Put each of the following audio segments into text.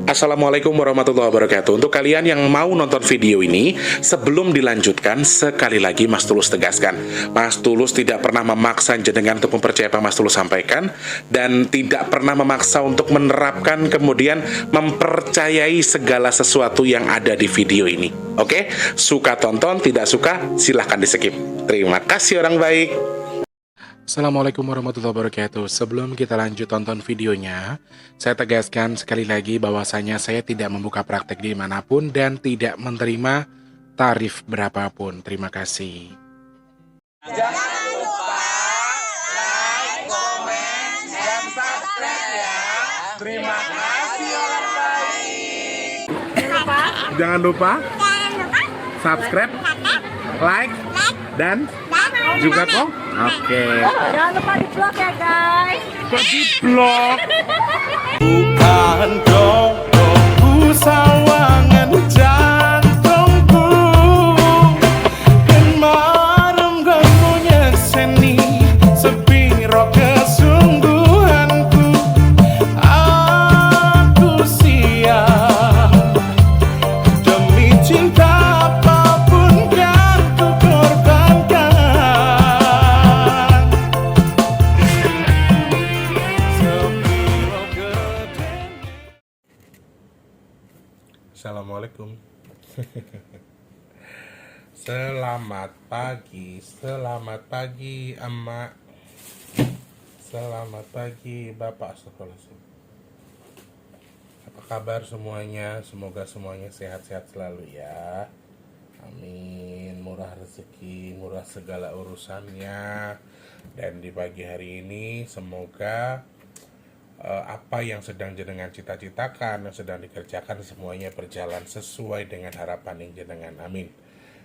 Assalamualaikum warahmatullahi wabarakatuh. Untuk kalian yang mau nonton video ini, sebelum dilanjutkan, sekali lagi Mas Tulus tegaskan, Mas Tulus tidak pernah memaksa jenengan untuk mempercayai apa Mas Tulus sampaikan, dan tidak pernah memaksa untuk menerapkan kemudian mempercayai segala sesuatu yang ada di video ini. Oke? Suka tonton, tidak suka silahkan di skip. Terima kasih orang baik. Assalamualaikum warahmatullahi wabarakatuh. Sebelum kita lanjut tonton videonya, saya tegaskan sekali lagi bahwasanya saya tidak membuka praktek dimanapun dan tidak menerima tarif berapapun. Terima kasih. Jangan lupa like, komen, dan subscribe ya. Terima kasih orang baik. Jangan lupa subscribe, like, dan juga kok. Oke. Jangan lupa di vlog ya guys. Kok di vlog? Bukan jodohku sawangan jantungku, dan marem gamunya seni sepiro kesungguhanku. Aku siap demi cinta apapun kan ku korbankan. Sepiro gede. Assalamualaikum. Selamat pagi emak. Selamat pagi bapak. Astagfirullahaladzim. Apa kabar semuanya? Semoga semuanya sehat-sehat selalu ya. Amin. Murah rezeki, murah segala urusannya. Dan di pagi hari ini semoga apa yang sedang jenengan cita-citakan, yang sedang dikerjakan semuanya berjalan sesuai dengan harapan yang jenengan. Amin.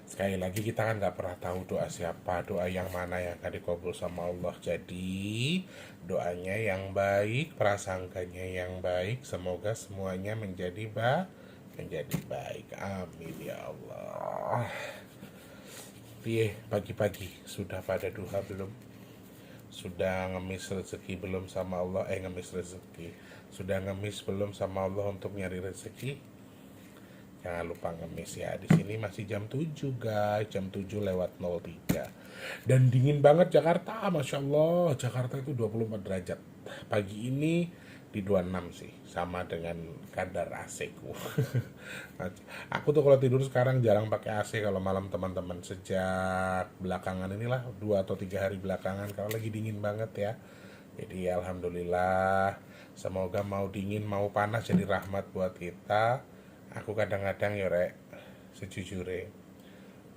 Sekali lagi kita kan nggak pernah tahu doa siapa, doa yang mana yang akan dikabul sama Allah. Jadi doanya yang baik, prasangkanya yang baik, semoga semuanya menjadi baik. Amin ya Allah. Pagi-pagi sudah pada duha belum? Sudah ngemis rezeki belum sama Allah? Ngemis rezeki. Sudah ngemis belum sama Allah untuk nyari rezeki? Jangan lupa ngemis ya. Di sini masih jam 7 guys, jam 7:03. Dan dingin banget Jakarta, Masya Allah. Jakarta itu 24 derajat. Pagi ini di 26 sih, sama dengan kadar AC ku. Aku tuh kalau tidur sekarang jarang pakai AC kalau malam teman-teman, sejak belakangan inilah 2 atau 3 hari belakangan kalau lagi dingin banget ya. Jadi alhamdulillah, semoga mau dingin mau panas jadi rahmat buat kita. Aku kadang-kadang ya rek, sejujurnya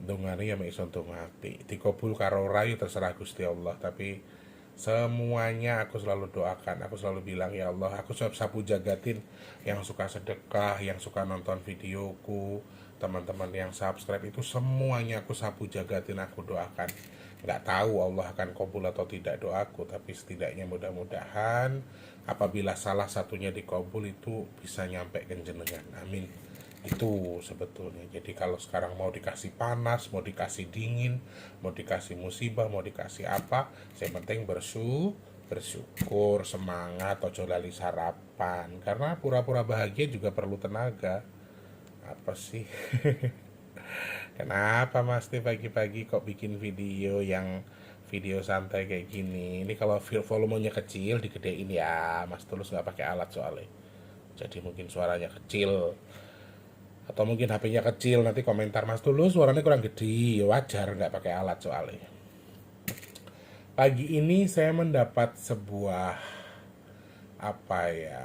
dongane ya mek iso ndongake dikabul karo ora ya terserah Gusti Allah, tapi semuanya aku selalu doakan, aku selalu bilang ya Allah, aku sapu jagatin yang suka sedekah, yang suka nonton videoku, teman-teman yang subscribe itu semuanya aku sapu jagatin, aku doakan. Nggak tahu Allah akan kabul atau tidak doaku, tapi setidaknya mudah-mudahan apabila salah satunya dikabul itu bisa nyampe ke jenengan. Amin. Itu sebetulnya. Jadi kalau sekarang mau dikasih panas, mau dikasih dingin, mau dikasih musibah, mau dikasih apa, yang penting bersyukur, semangat, ojo lali sarapan. Karena pura-pura bahagia juga perlu tenaga. Apa sih? Kenapa Mas Teh pagi-pagi kok bikin video santai kayak gini? Ini kalau volumenya kecil digedein ya, Mas Tulus nggak pakai alat soalnya. Jadi mungkin suaranya kecil, atau mungkin HP-nya kecil, nanti komentar Mas Tulus suaranya kurang gede, wajar nggak pakai alat soalnya. Pagi ini saya mendapat sebuah apa ya,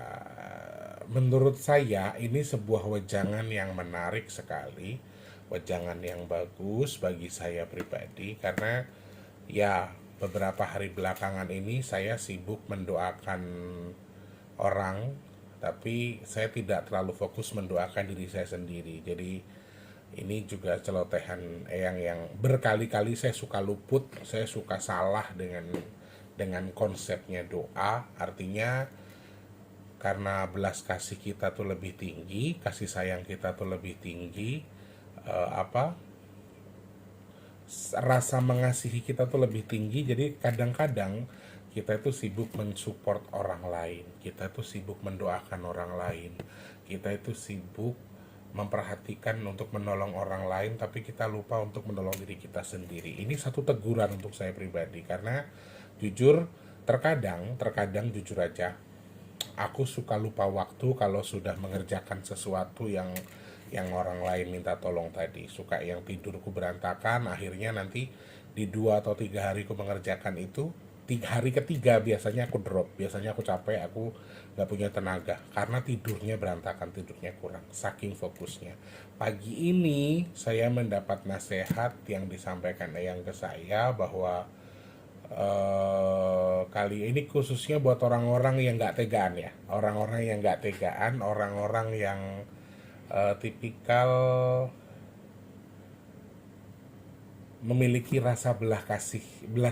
menurut saya ini sebuah wejangan yang menarik sekali, wejangan yang bagus bagi saya pribadi, karena ya beberapa hari belakangan ini saya sibuk mendoakan orang, tapi saya tidak terlalu fokus mendoakan diri saya sendiri. Jadi ini juga celotehan yang berkali-kali saya suka luput, saya suka salah dengan konsepnya doa. Artinya karena belas kasih kita tuh lebih tinggi, kasih sayang kita tuh lebih tinggi, rasa mengasihi kita tuh lebih tinggi. Jadi kadang-kadang kita itu sibuk mensupport orang lain, kita itu sibuk mendoakan orang lain, kita itu sibuk memperhatikan untuk menolong orang lain, tapi kita lupa untuk menolong diri kita sendiri. Ini satu teguran untuk saya pribadi, karena jujur, terkadang jujur aja, aku suka lupa waktu kalau sudah mengerjakan sesuatu yang orang lain minta tolong tadi. Suka yang tidurku berantakan, akhirnya nanti di 2 atau 3 hari aku mengerjakan itu, hari ketiga biasanya aku drop, biasanya aku capek, aku nggak punya tenaga karena tidurnya berantakan, tidurnya kurang, saking fokusnya. Pagi ini saya mendapat nasihat yang disampaikan Eyang ke saya bahwa kali ini khususnya buat orang-orang yang nggak tegaan ya, orang-orang yang nggak tegaan, orang-orang yang tipikal memiliki rasa belas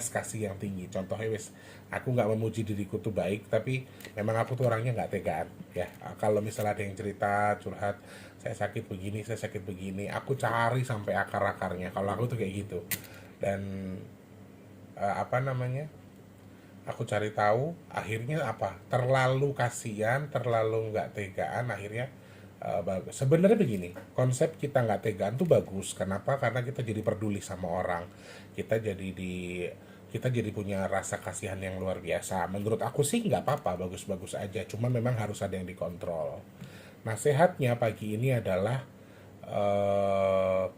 kasih yang tinggi. Contohnya wes, aku nggak memuji diriku tuh baik, tapi memang aku tuh orangnya nggak tegaan ya. Kalau misalnya ada yang cerita curhat, saya sakit begini, aku cari sampai akar-akarnya. Kalau aku tuh kayak gitu. Dan apa namanya, aku cari tahu, akhirnya apa, terlalu kasihan, terlalu nggak tegaan, akhirnya bagus. Sebenarnya begini, konsep kita nggak tegaan tuh bagus. Kenapa? Karena kita jadi peduli sama orang, kita jadi punya rasa kasihan yang luar biasa. Menurut aku sih nggak apa-apa, bagus-bagus aja, cuma memang harus ada yang dikontrol. Nasihatnya pagi ini adalah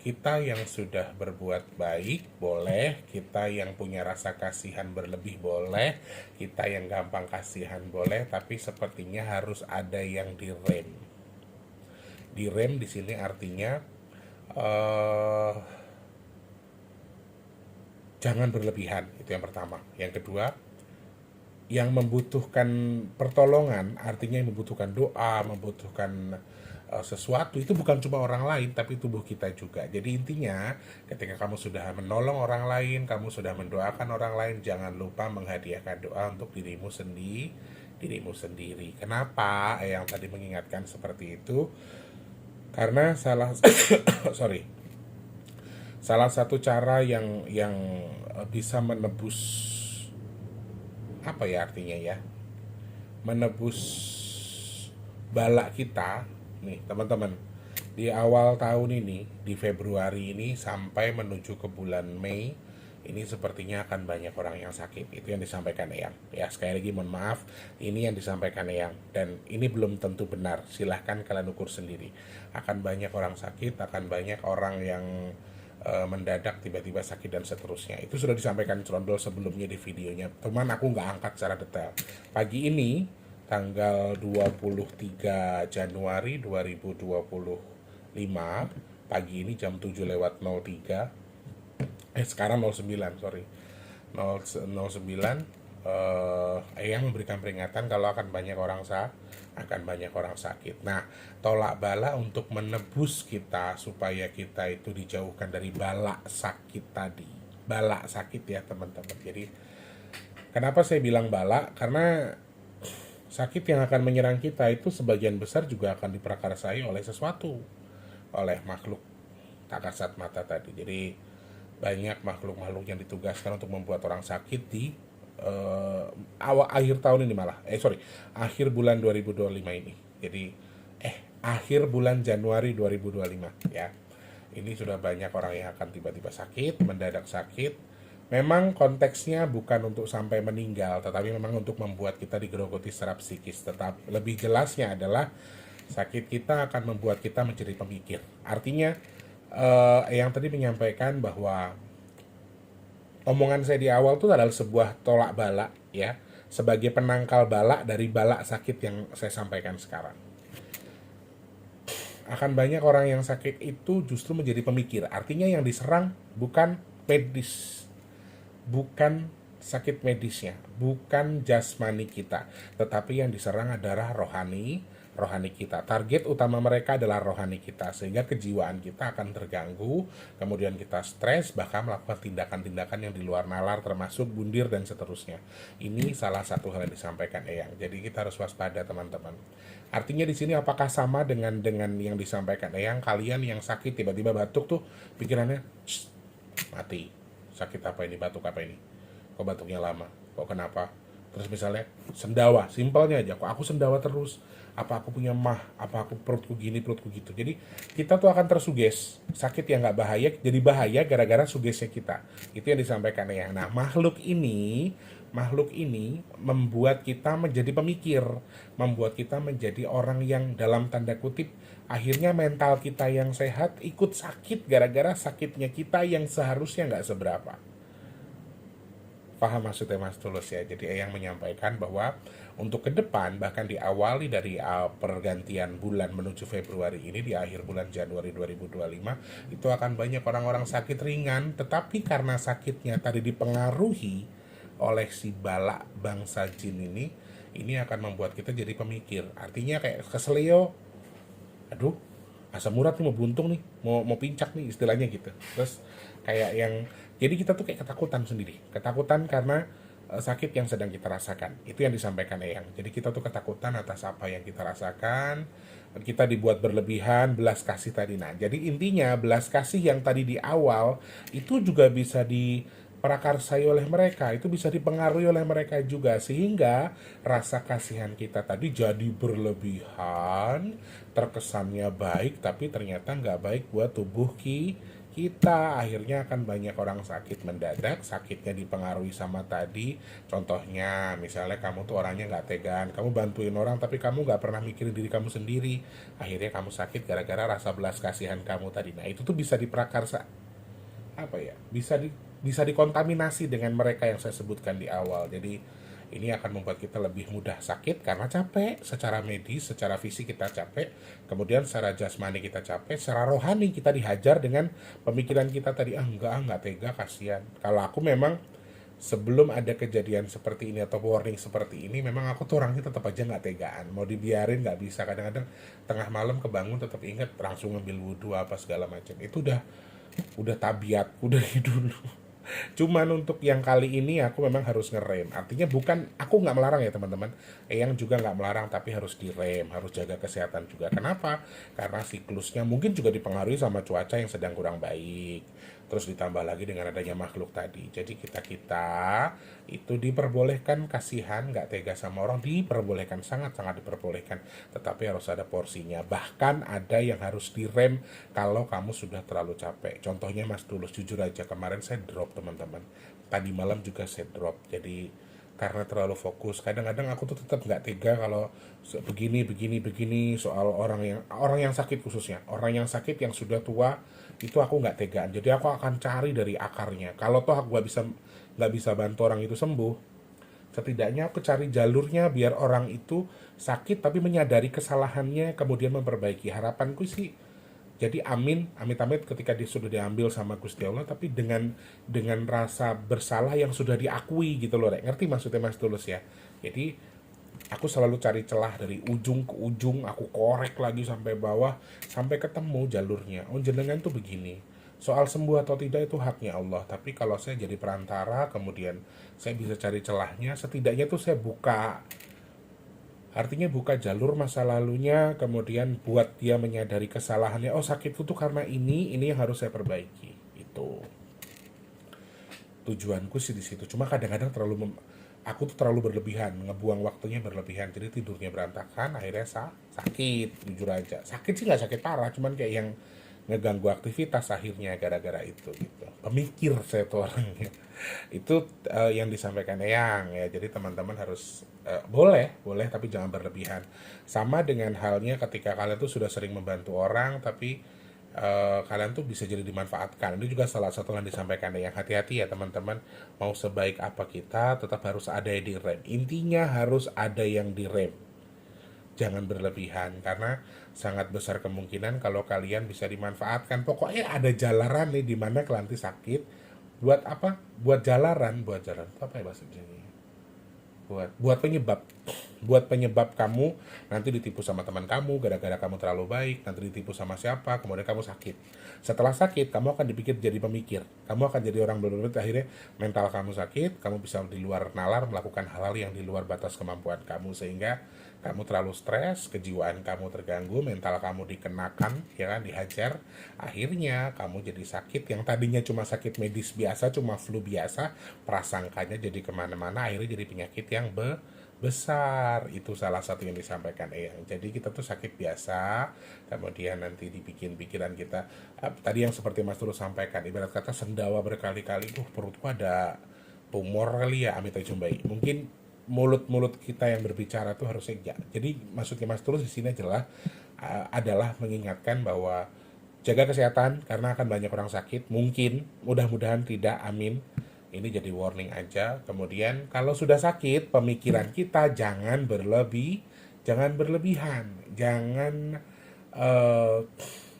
kita yang sudah berbuat baik boleh, kita yang punya rasa kasihan berlebih boleh, kita yang gampang kasihan boleh, tapi sepertinya harus ada yang direm. Direm di sini artinya jangan berlebihan, itu yang pertama. Yang kedua, yang membutuhkan pertolongan, artinya yang membutuhkan doa, membutuhkan sesuatu, itu bukan cuma orang lain tapi tubuh kita juga. Jadi intinya, ketika kamu sudah menolong orang lain, kamu sudah mendoakan orang lain, jangan lupa menghadiahkan doa untuk dirimu sendiri. Kenapa yang tadi mengingatkan seperti itu? Karena salah satu cara yang bisa menebus, apa ya artinya ya, menebus bala kita nih teman-teman, di awal tahun ini, di Februari ini sampai menuju ke bulan Mei ini, sepertinya akan banyak orang yang sakit. Itu yang disampaikan Eyang ya. Sekali lagi mohon maaf, ini yang disampaikan Eyang, dan ini belum tentu benar, silahkan kalian ukur sendiri. Akan banyak orang sakit, akan banyak orang yang mendadak tiba-tiba sakit dan seterusnya. Itu sudah disampaikan Crondol sebelumnya di videonya, teman, aku nggak angkat secara detail. Pagi ini tanggal 23 Januari 2025, pagi ini jam 7:03, sekarang 09, sorry, 09, Eyang memberikan peringatan kalau akan banyak orang sakit. Nah, tolak bala untuk menebus kita supaya kita itu dijauhkan dari bala sakit tadi. Bala sakit ya teman-teman. Jadi kenapa saya bilang bala? Karena sakit yang akan menyerang kita itu sebagian besar juga akan diprakarsai oleh sesuatu, oleh makhluk tak kasat mata tadi. Jadi banyak makhluk-makhluk yang ditugaskan untuk membuat orang sakit di akhir tahun ini, akhir bulan 2025 ini. Jadi akhir bulan Januari 2025 ya. Ini sudah banyak orang yang akan tiba-tiba sakit, mendadak sakit. Memang konteksnya bukan untuk sampai meninggal, tetapi memang untuk membuat kita digerogoti secara psikis. Tetap lebih jelasnya adalah sakit kita akan membuat kita menjadi pemikir. Artinya yang tadi menyampaikan bahwa omongan saya di awal itu adalah sebuah tolak bala ya, sebagai penangkal bala dari bala sakit yang saya sampaikan sekarang. Akan banyak orang yang sakit itu justru menjadi pemikir. Artinya yang diserang bukan medis, bukan sakit medisnya, bukan jasmani kita, tetapi yang diserang adalah rohani kita. Target utama mereka adalah rohani kita, sehingga kejiwaan kita akan terganggu, kemudian kita stres, bahkan melakukan tindakan-tindakan yang di luar nalar, termasuk bundir dan seterusnya. Ini salah satu hal yang disampaikan Eyang. Jadi kita harus waspada teman-teman. Artinya di sini apakah sama dengan yang disampaikan Eyang? Kalian yang sakit tiba-tiba batuk tuh pikirannya mati. Sakit apa ini? Batuk apa ini? Kok batuknya lama? Kok kenapa? Terus misalnya sendawa, simpelnya aja, kok aku sendawa terus, apa aku punya mah, apa aku perutku gini, perutku gitu. Jadi kita tuh akan tersuges, sakit yang nggak bahaya jadi bahaya gara-gara sugesnya kita. Itu yang disampaikan ya. Nah, makhluk ini membuat kita menjadi pemikir, membuat kita menjadi orang yang dalam tanda kutip akhirnya mental kita yang sehat ikut sakit gara-gara sakitnya kita yang seharusnya nggak seberapa. Paham maksudnya Mas Tulus ya. Jadi Eyang menyampaikan bahwa untuk ke depan bahkan diawali dari pergantian bulan menuju Februari ini, di akhir bulan Januari 2025 itu akan banyak orang-orang sakit ringan, tetapi karena sakitnya tadi dipengaruhi oleh si bala bangsa jin ini akan membuat kita jadi pemikir. Artinya kayak keselio, aduh asam urat nih mau buntung nih, mau pincak nih istilahnya gitu. Terus kayak yang jadi kita tuh kayak ketakutan sendiri, ketakutan karena sakit yang sedang kita rasakan. Itu yang disampaikan Eyang. Jadi kita tuh ketakutan atas apa yang kita rasakan, kita dibuat berlebihan, belas kasih tadi. Nah, jadi intinya belas kasih yang tadi di awal itu juga bisa diprakarsai oleh mereka, itu bisa dipengaruhi oleh mereka juga, sehingga rasa kasihan kita tadi jadi berlebihan, terkesannya baik tapi ternyata nggak baik buat tubuh kita. Akhirnya akan banyak orang sakit mendadak, sakitnya dipengaruhi sama tadi. Contohnya misalnya kamu tuh orangnya nggak tegaan, kamu bantuin orang tapi kamu nggak pernah mikirin diri kamu sendiri, akhirnya kamu sakit gara-gara rasa belas kasihan kamu tadi. Nah, itu tuh bisa diprakarsa, apa ya, bisa dikontaminasi dengan mereka yang saya sebutkan di awal. Jadi ini akan membuat kita lebih mudah sakit karena capek secara medis, secara fisik kita capek, kemudian secara jasmani kita capek, secara rohani kita dihajar dengan pemikiran kita tadi, enggak tega, kasihan. Kalau aku memang sebelum ada kejadian seperti ini atau warning seperti ini, memang aku tuh orangnya tetap aja nggak tegaan, mau dibiarin nggak bisa. Kadang-kadang tengah malam kebangun tetap ingat langsung ngambil wudhu apa segala macam. Itu udah tabiatku dari dulu. Cuman untuk yang kali ini aku memang harus ngerem. Artinya bukan, aku nggak melarang ya teman-teman, Eyang juga nggak melarang, tapi harus direm, harus jaga kesehatan juga. Kenapa? Karena siklusnya mungkin juga dipengaruhi sama cuaca yang sedang kurang baik, terus ditambah lagi dengan adanya makhluk tadi. Jadi kita itu diperbolehkan kasihan, nggak tega sama orang, diperbolehkan, sangat-sangat diperbolehkan, tetapi harus ada porsinya. Bahkan ada yang harus direm kalau kamu sudah terlalu capek. Contohnya Mas Tulus, jujur aja kemarin saya drop teman-teman, tadi malam juga saya drop. Jadi karena terlalu fokus, kadang-kadang aku tuh tetap nggak tega kalau begini soal orang yang sakit, khususnya orang yang sakit yang sudah tua, itu aku nggak tegaan. Jadi aku akan cari dari akarnya. Kalau toh aku nggak bisa bantu orang itu sembuh, setidaknya aku cari jalurnya biar orang itu sakit tapi menyadari kesalahannya kemudian memperbaiki. Harapanku sih jadi amit-amit ketika dia sudah diambil sama Gusti Allah, tapi dengan rasa bersalah yang sudah diakui gitu loh, Rek. Ngerti maksudnya Mas Tulus ya? Jadi aku selalu cari celah dari ujung ke ujung, aku korek lagi sampai bawah, sampai ketemu jalurnya. Oh, jenengan tuh begini. Soal sembuh atau tidak itu haknya Allah, tapi kalau saya jadi perantara, kemudian saya bisa cari celahnya, setidaknya tuh saya buka. Artinya buka jalur masa lalunya, kemudian buat dia menyadari kesalahannya. Oh, sakitku tuh karena ini yang harus saya perbaiki. Itu tujuanku sih di situ. Cuma kadang-kadang aku tuh terlalu berlebihan, ngebuang waktunya berlebihan. Jadi tidurnya berantakan, akhirnya sakit, jujur aja. Sakit sih nggak sakit parah, cuman kayak yang ngeganggu aktivitas akhirnya gara-gara itu gitu. Pemikir saya tuh orangnya. Itu yang disampaikan Eyang ya. Jadi teman-teman harus boleh tapi jangan berlebihan. Sama dengan halnya ketika kalian tuh sudah sering membantu orang tapi kalian tuh bisa jadi dimanfaatkan. Ini juga salah satu yang disampaikan Eyang. Hati-hati ya teman-teman, mau sebaik apa kita tetap harus ada yang direm. Intinya harus ada yang direm, jangan berlebihan, karena sangat besar kemungkinan kalau kalian bisa dimanfaatkan. Pokoknya ada jalaran nih di mana kalian sakit. Buat apa? Buat jalaran itu apa ya bahasa Indonesia? Buat penyebab kamu nanti ditipu sama teman kamu gara-gara kamu terlalu baik, nanti ditipu sama siapa, kemudian kamu sakit. Setelah sakit, kamu akan dipikir jadi pemikir. Kamu akan jadi orang berbeda, akhirnya mental kamu sakit, kamu bisa di luar nalar melakukan hal-hal yang di luar batas kemampuan kamu, sehingga kamu terlalu stres, kejiwaan kamu terganggu, mental kamu dikenakan, ya kan, dihajar, akhirnya kamu jadi sakit yang tadinya cuma sakit medis biasa, cuma flu biasa, prasangkanya jadi kemana-mana, akhirnya jadi penyakit yang besar. Itu salah satu yang disampaikan Eyang. Jadi kita tuh sakit biasa, kemudian nanti dibikin pikiran kita, tadi yang seperti Mas Tulus sampaikan, ibarat kata sendawa berkali-kali, perutku ada tumor kali ya, amit jumbai. Mungkin mulut-mulut kita yang berbicara tuh harusnya enggak. Jadi maksudnya Mas Tulus di sini adalah mengingatkan bahwa jaga kesehatan karena akan banyak orang sakit. Mungkin, mudah-mudahan tidak, amin. Ini jadi warning aja. Kemudian kalau sudah sakit, pemikiran kita jangan berlebihan, eh,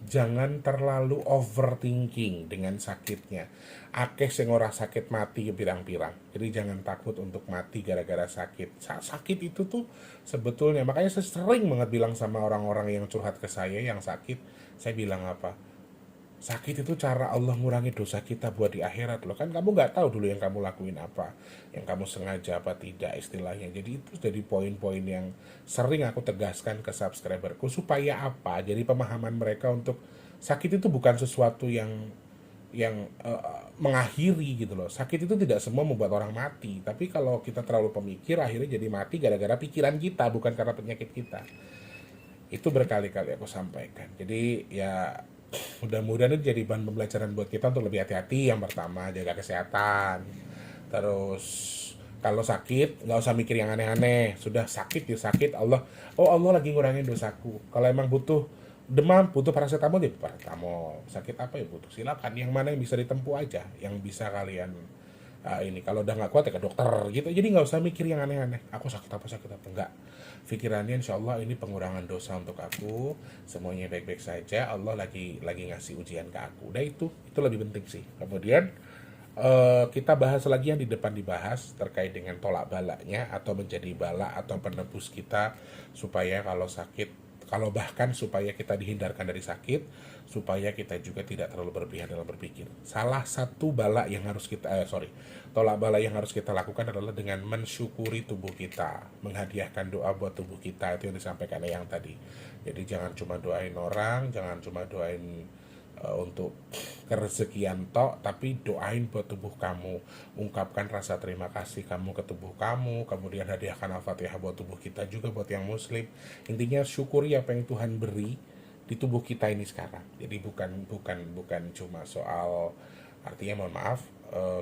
jangan terlalu overthinking dengan sakitnya. Akeh sing ora sakit mati pirang-pirang. Jadi jangan takut untuk mati gara-gara sakit. Sakit itu tuh sebetulnya, makanya saya sering banget bilang sama orang-orang yang curhat ke saya yang sakit, saya bilang apa? Sakit itu cara Allah ngurangi dosa kita buat di akhirat loh. Kan kamu nggak tahu dulu yang kamu lakuin apa, yang kamu sengaja apa tidak istilahnya. Jadi itu jadi poin-poin yang sering aku tegaskan ke subscriberku supaya apa? Jadi pemahaman mereka untuk sakit itu bukan sesuatu yang mengakhiri gitu loh. Sakit itu tidak semua membuat orang mati, tapi kalau kita terlalu pemikir akhirnya jadi mati gara-gara pikiran kita, bukan karena penyakit kita. Itu berkali-kali aku sampaikan. Jadi ya mudah-mudahan itu jadi bahan pembelajaran buat kita untuk lebih hati-hati. Yang pertama, jaga kesehatan. Terus kalau sakit nggak usah mikir yang aneh-aneh. Sudah sakit ya sakit, Allah lagi ngurangin dosaku. Kalau emang butuh demam, butuh paracetamol ya paracetamol. Sakit apa ya butuh, silakan. Yang mana yang bisa ditempuh aja, yang bisa kalian ini. Kalau udah nggak kuat ya ke dokter gitu. Jadi nggak usah mikir yang aneh-aneh. Aku sakit apa enggak. Pikirannya insya Allah ini pengurangan dosa untuk aku, semuanya baik-baik saja. Allah lagi ngasih ujian ke aku. Udah itu lebih penting sih. Kemudian kita bahas lagi yang di depan dibahas terkait dengan tolak balaknya atau menjadi balak atau penebus kita supaya kalau sakit, kalau bahkan supaya kita dihindarkan dari sakit, supaya kita juga tidak terlalu berlebihan dalam berpikir. Salah satu balak yang harus tolak balak yang harus kita lakukan adalah dengan mensyukuri tubuh kita, menghadiahkan doa buat tubuh kita. Itu yang disampaikan yang tadi. Jadi jangan cuma doain orang, jangan cuma doain untuk kerezekian tok, tapi doain buat tubuh kamu, ungkapkan rasa terima kasih kamu ke tubuh kamu, kemudian hadiahkan Al-Fatihah buat tubuh kita juga, buat yang muslim. Intinya syukuri apa yang Tuhan beri di tubuh kita ini sekarang. Jadi bukan cuma soal, artinya mohon maaf,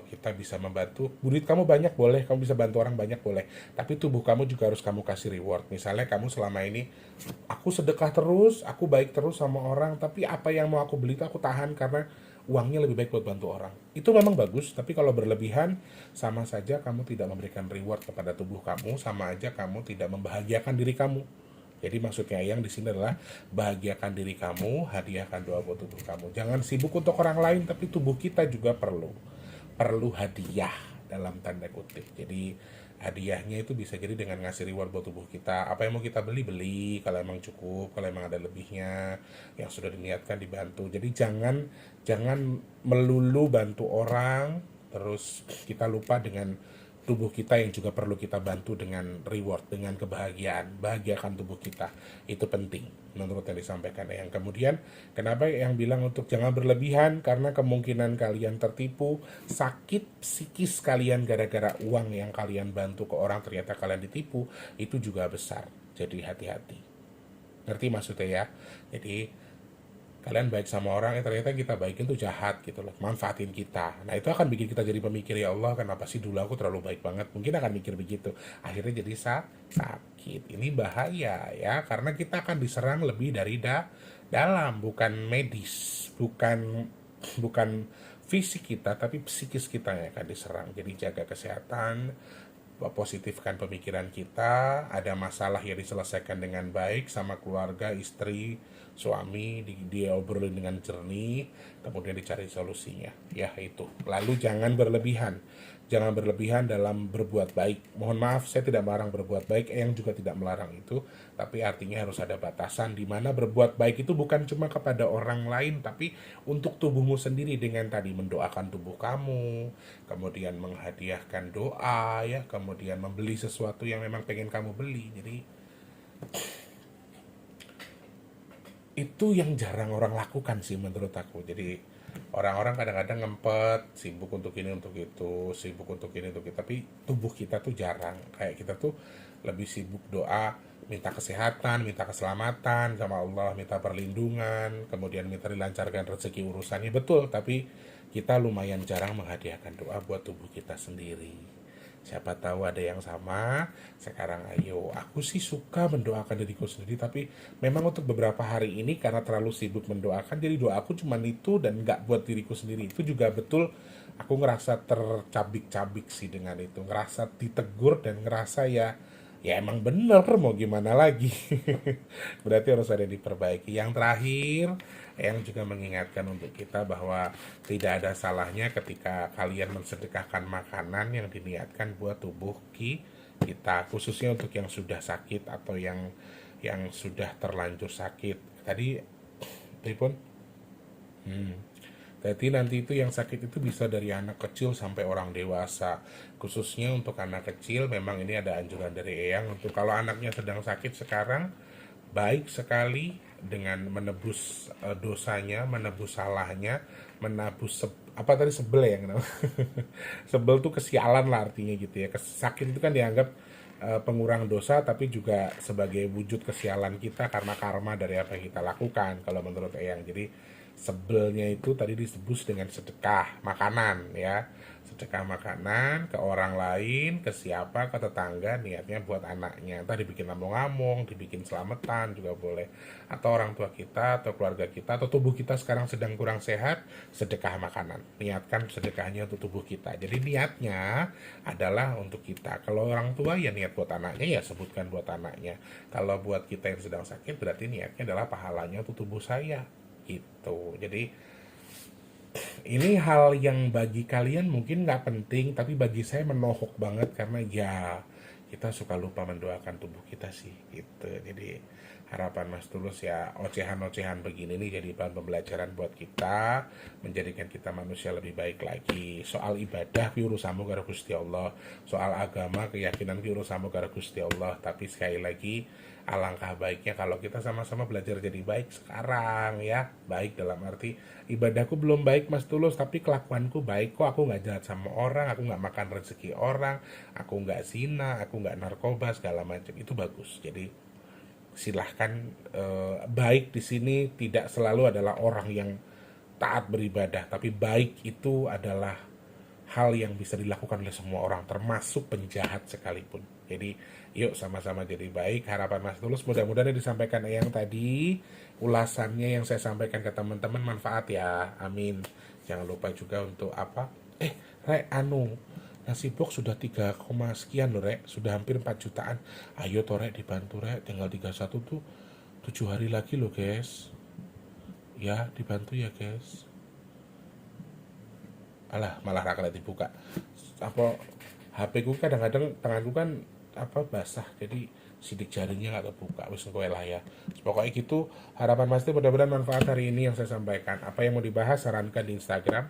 kita bisa membantu, duit kamu banyak boleh, kamu bisa bantu orang banyak boleh, tapi tubuh kamu juga harus kamu kasih reward. Misalnya kamu selama ini, aku sedekah terus, aku baik terus sama orang, tapi apa yang mau aku beli itu aku tahan karena uangnya lebih baik buat bantu orang. Itu memang bagus, tapi kalau berlebihan sama saja kamu tidak memberikan reward kepada tubuh kamu, sama aja kamu tidak membahagiakan diri kamu. Jadi maksudnya yang di sini adalah bahagiakan diri kamu, hadiahkan doa buat tubuh kamu. Jangan sibuk untuk orang lain, tapi tubuh kita juga perlu hadiah dalam tanda kutip. Jadi hadiahnya itu bisa jadi dengan ngasih reward buat tubuh kita. Apa yang mau kita beli kalau emang cukup, kalau emang ada lebihnya yang sudah diniatkan dibantu. Jadi jangan melulu bantu orang terus kita lupa dengan tubuh kita yang juga perlu kita bantu dengan reward, dengan kebahagiaan. Bahagiakan tubuh kita, itu penting menurut yang disampaikan yang kemudian. Kenapa yang bilang untuk jangan berlebihan? Karena kemungkinan kalian tertipu, sakit psikis kalian gara-gara uang yang kalian bantu ke orang ternyata kalian ditipu, itu juga besar. Jadi hati-hati. Ngerti maksudnya ya? Jadi kalian baik sama orang yang ternyata kita baikin tuh jahat gitu loh, manfaatin kita. Nah itu akan bikin kita jadi pemikir, ya Allah kenapa sih dulu aku terlalu baik banget, mungkin akan mikir begitu, akhirnya jadi sakit. Ini bahaya ya, karena kita akan diserang lebih dari dalam, bukan medis, bukan fisik kita, tapi psikis kita yang akan diserang. Jadi jaga kesehatan, positifkan pemikiran kita. Ada masalah yang diselesaikan dengan baik sama keluarga, istri, suami, dia obrolin dengan jernih, kemudian dicari solusinya. Ya itu. Lalu jangan berlebihan dalam berbuat baik. Mohon maaf, saya tidak melarang berbuat baik, yang juga tidak melarang itu, tapi artinya harus ada batasan di mana berbuat baik itu bukan cuma kepada orang lain, tapi untuk tubuhmu sendiri dengan tadi mendoakan tubuh kamu, kemudian menghadiahkan doa ya, kemudian membeli sesuatu yang memang pengen kamu beli. Jadi itu yang jarang orang lakukan sih menurut aku. Jadi orang-orang kadang-kadang ngempet, sibuk untuk ini untuk itu, sibuk untuk ini untuk itu, tapi tubuh kita tuh jarang. Kayak kita tuh lebih sibuk doa, minta kesehatan, minta keselamatan sama Allah, minta perlindungan, kemudian minta dilancarkan rezeki urusannya, betul, tapi kita lumayan jarang menghadiahkan doa buat tubuh kita sendiri. Siapa tahu ada yang sama. Sekarang ayo, aku sih suka mendoakan diriku sendiri, tapi memang untuk beberapa hari ini karena terlalu sibuk mendoakan, jadi doaku cuma itu dan nggak buat diriku sendiri. Itu juga betul, aku ngerasa tercabik-cabik sih dengan itu, ngerasa ditegur dan ngerasa ya emang bener, mau gimana lagi. Berarti harus ada yang diperbaiki. Yang terakhir, yang juga mengingatkan untuk kita bahwa tidak ada salahnya ketika kalian mensedekahkan makanan yang diniatkan buat tubuh kita, khususnya untuk yang sudah sakit atau yang sudah terlanjur sakit. Tadi telepon. Jadi nanti itu yang sakit itu bisa dari anak kecil sampai orang dewasa. Khususnya untuk anak kecil memang ini ada anjuran dari Eyang untuk kalau anaknya sedang sakit sekarang, baik sekali dengan menebus dosanya, menebus salahnya, menebus apa tadi sebel ya kenapa? Sebel tuh kesialan lah artinya gitu ya. Sakit itu kan dianggap pengurang dosa tapi juga sebagai wujud kesialan kita karena karma dari apa yang kita lakukan kalau menurut Eyang. Jadi sebelnya itu tadi disebut dengan sedekah makanan ya, sedekah makanan ke orang lain, ke siapa, ke tetangga, niatnya buat anaknya, entah dibikin ngomong-ngomong, dibikin selamatan juga boleh, atau orang tua kita atau keluarga kita atau tubuh kita sekarang sedang kurang sehat, sedekah makanan, niatkan sedekahnya untuk tubuh kita. Jadi niatnya adalah untuk kita. Kalau orang tua ya niat buat anaknya, ya sebutkan buat anaknya. Kalau buat kita yang sedang sakit berarti niatnya adalah pahalanya untuk tubuh saya gitu. Jadi ini hal yang bagi kalian mungkin nggak penting, tapi bagi saya menohok banget karena ya kita suka lupa mendoakan tubuh kita sih gitu. Jadi harapan Mas Tulus ya ocehan-ocehan begini nih jadi bahan pembelajaran buat kita, menjadikan kita manusia lebih baik lagi. Soal ibadah ki urusanmu karo Gusti Allah, soal agama keyakinan ki urusanmu karo Gusti Allah, tapi sekali lagi alangkah baiknya kalau kita sama-sama belajar jadi baik sekarang ya. Baik dalam arti ibadahku belum baik Mas Tulus, tapi kelakuanku baik kok, aku nggak jahat sama orang, aku nggak makan rezeki orang, aku nggak zina, aku nggak narkoba segala macam, itu bagus. Jadi silahkan, baik di sini tidak selalu adalah orang yang taat beribadah, tapi baik itu adalah hal yang bisa dilakukan oleh semua orang, termasuk penjahat sekalipun. Jadi yuk sama-sama jadi baik. Harapan Mas Tulus mudah-mudahan yang disampaikan Eyang tadi, ulasannya yang saya sampaikan ke teman-teman manfaat ya, amin. Jangan lupa juga untuk apa, Rek, nasi box sudah 3, sekian loh Rek, sudah hampir 4 jutaan. Ayo toh Rek, dibantu Rek, tinggal 31 tuh 7 hari lagi loh guys. Ya dibantu ya guys. Alah, malah rakyat dibuka. Apa HP ku kadang-kadang tanganku kan apa basah, jadi sidik jarinya nggak kebuka. Wis kowe lah ya. Pokoknya gitu. Harapan Mas Tih mudah-mudahan manfaat hari ini yang saya sampaikan. Apa yang mau dibahas sarankan di Instagram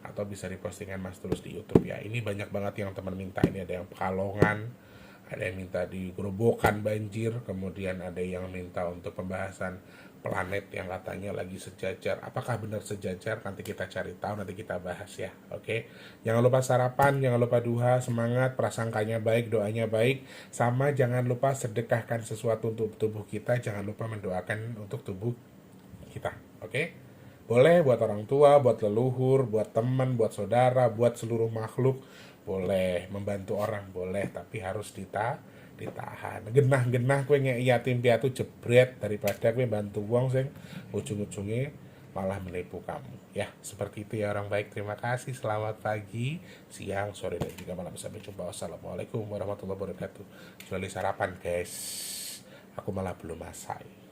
atau bisa di postingan Mas Tulus di YouTube ya. Ini banyak banget yang teman minta. Ini ada yang Pekalongan, ada yang minta di Gerobokan banjir, kemudian ada yang minta untuk pembahasan planet yang katanya lagi sejajar. Apakah benar sejajar? Nanti kita cari tahu, nanti kita bahas ya. Oke. Jangan lupa sarapan, jangan lupa duha, semangat, prasangkanya baik, doanya baik. Sama jangan lupa sedekahkan sesuatu untuk tubuh kita, jangan lupa mendoakan untuk tubuh kita. Oke? Boleh buat orang tua, buat leluhur, buat teman, buat saudara, buat seluruh makhluk. Boleh membantu orang, boleh, tapi harus ditahan. Genah-genah kowe ngek yatim piatu jebret daripada kowe bantu wong sing ujung-ujungnya malah menipu kamu. Ya, seperti itu ya orang baik. Terima kasih. Selamat pagi, siang, sore dan juga malam. Sampai jumpa. Wassalamualaikum warahmatullahi wabarakatuh. Juali sarapan, guys. Aku malah belum masak.